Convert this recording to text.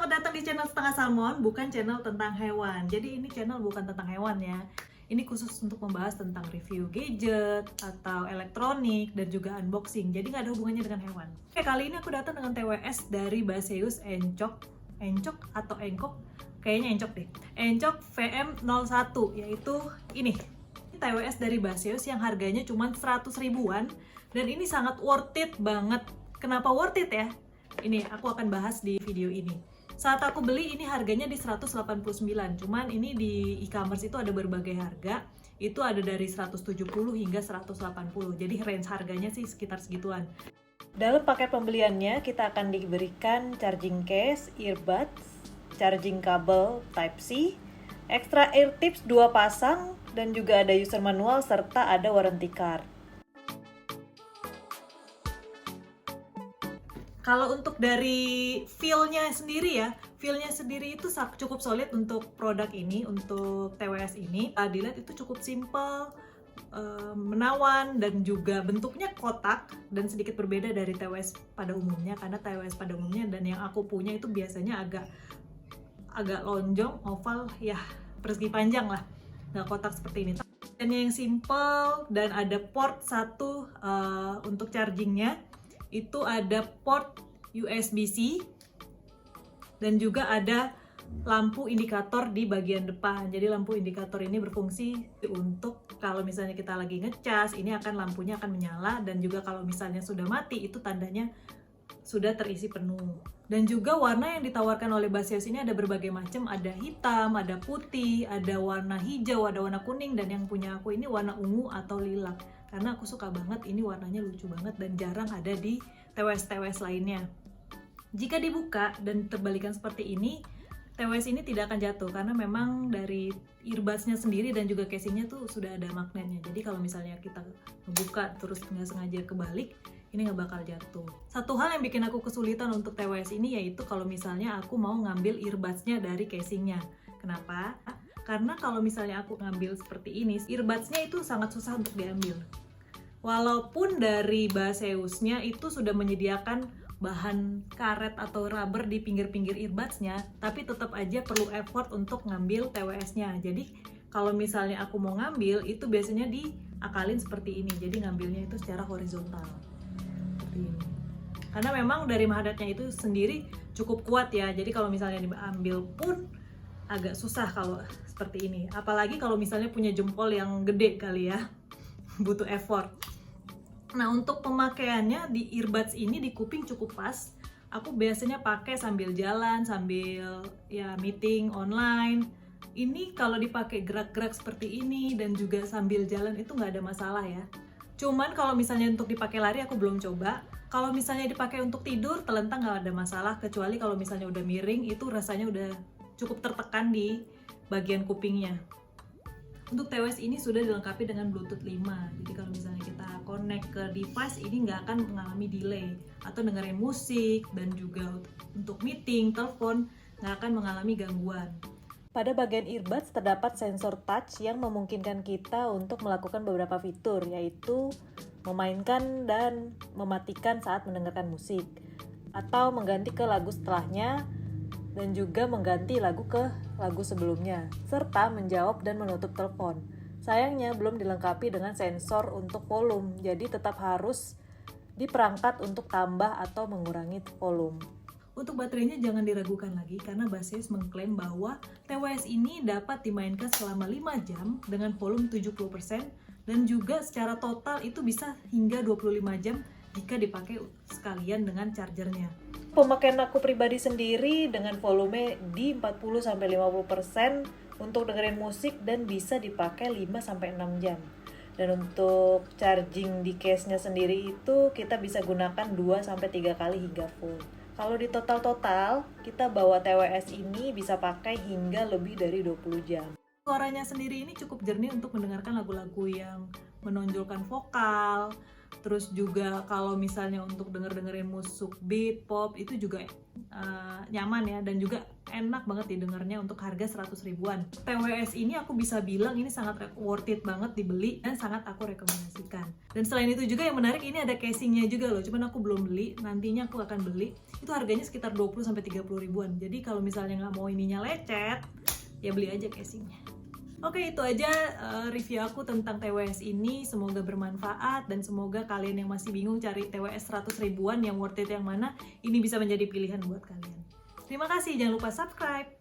selamat datang di channel Setengah Salmon, bukan channel tentang hewan. Jadi ini channel bukan tentang hewan ya. Ini khusus untuk membahas tentang review gadget atau elektronik dan juga unboxing. Jadi nggak ada hubungannya dengan hewan. Oke, kali ini aku datang dengan TWS dari Baseus Encok atau Engkok. Kayaknya Encok deh. Encok VM01, yaitu ini. TWS dari Baseus yang harganya cuma 100 ribuan. Dan ini sangat worth it banget. Kenapa worth it ya? Ini aku akan bahas di video ini. Saat aku beli ini harganya di 189, cuman ini di e-commerce itu ada berbagai harga. Itu ada dari 170 hingga 180. Jadi range harganya sih sekitar segituan. Dalam paket pembeliannya kita akan diberikan charging case, earbuds, charging kabel Type-C, extra ear tips 2 pasang, dan juga ada user manual serta ada warranty card. Kalau untuk dari feel-nya sendiri itu cukup solid untuk produk ini, untuk TWS ini. Dilihat itu cukup simple, menawan, dan juga bentuknya kotak dan sedikit berbeda dari TWS pada umumnya, karena TWS pada umumnya dan yang aku punya itu biasanya agak lonjong, oval, ya persegi panjang lah, nggak kotak seperti ini. Dan yang simple dan ada port satu untuk chargingnya. Itu ada port USB-C dan juga ada lampu indikator di bagian depan. Jadi lampu indikator ini berfungsi untuk kalau misalnya kita lagi ngecas, ini lampunya akan menyala, dan juga kalau misalnya sudah mati itu tandanya sudah terisi penuh. Dan juga warna yang ditawarkan oleh Baseus ini ada berbagai macam, ada hitam, ada putih, ada warna hijau, ada warna kuning, dan yang punya aku ini warna ungu atau lilac. Karena aku suka banget, ini warnanya lucu banget dan jarang ada di TWS-TWS lainnya. Jika dibuka dan terbalikan seperti ini, TWS ini tidak akan jatuh karena memang dari earbuds-nya sendiri dan juga casing-nya tuh sudah ada magnetnya. Jadi kalau misalnya kita membuka terus nggak sengaja kebalik, ini nggak bakal jatuh. Satu hal yang bikin aku kesulitan untuk TWS ini yaitu kalau misalnya aku mau ngambil earbuds-nya dari casing-nya. Kenapa? Karena kalau misalnya aku ngambil seperti ini, earbuds-nya itu sangat susah untuk diambil. Walaupun dari Baseus-nya itu sudah menyediakan bahan karet atau rubber di pinggir-pinggir earbuds-nya, tapi tetap aja perlu effort untuk ngambil TWS-nya. Jadi kalau misalnya aku mau ngambil, itu biasanya diakalin seperti ini. Jadi ngambilnya itu secara horizontal. Seperti ini. Karena memang dari magnetnya itu sendiri cukup kuat ya. Jadi kalau misalnya diambil pun agak susah kalau seperti ini. Apalagi kalau misalnya punya jempol yang gede kali ya. Butuh effort. Nah, untuk pemakaiannya di earbuds ini di kuping cukup pas. Aku biasanya pakai sambil jalan, sambil ya meeting online. Ini kalau dipakai gerak-gerak seperti ini dan juga sambil jalan itu nggak ada masalah ya. Cuman kalau misalnya untuk dipakai lari aku belum coba. Kalau misalnya dipakai untuk tidur, telentang nggak ada masalah. Kecuali kalau misalnya udah miring, itu rasanya udah cukup tertekan di bagian kupingnya. Untuk TWS ini sudah dilengkapi dengan Bluetooth 5. Jadi kalau misalnya kita connect ke device ini nggak akan mengalami delay atau dengerin musik, dan juga untuk meeting, telepon nggak akan mengalami gangguan. Pada bagian earbuds terdapat sensor touch yang memungkinkan kita untuk melakukan beberapa fitur, yaitu memainkan dan mematikan saat mendengarkan musik, atau mengganti ke lagu setelahnya, dan juga mengganti lagu ke lagu sebelumnya, serta menjawab dan menutup telepon. Sayangnya belum dilengkapi dengan sensor untuk volume, jadi tetap harus diperangkat untuk tambah atau mengurangi volume. Untuk baterainya jangan diragukan lagi karena Baseus mengklaim bahwa TWS ini dapat dimainkan selama 5 jam dengan volume 70% dan juga secara total itu bisa hingga 25 jam jika dipakai sekalian dengan chargernya. Pemakaian aku pribadi sendiri dengan volume di 40-50% untuk dengerin musik dan bisa dipakai 5-6 jam. Dan untuk charging di case-nya sendiri itu kita bisa gunakan 2-3 kali hingga full. Kalau di total kita bawa TWS ini bisa pakai hingga lebih dari 20 jam. Suaranya sendiri ini cukup jernih untuk mendengarkan lagu-lagu yang menonjolkan vokal, Terus juga kalau misalnya untuk dengerin musik beat, pop itu juga nyaman ya, dan juga enak banget didengarnya untuk harga 100 ribuan. TWS ini aku bisa bilang ini sangat worth it banget dibeli dan sangat aku rekomendasikan. Dan selain itu juga yang menarik, ini ada casingnya juga loh, cuman aku belum beli, nantinya aku akan beli. Itu harganya sekitar 20-30 ribuan. Jadi kalau misalnya nggak mau ininya lecet, ya beli aja casingnya. Oke, itu aja review aku tentang TWS ini. Semoga bermanfaat dan semoga kalian yang masih bingung cari TWS 100 ribuan yang worth it yang mana, ini bisa menjadi pilihan buat kalian. Terima kasih, jangan lupa subscribe.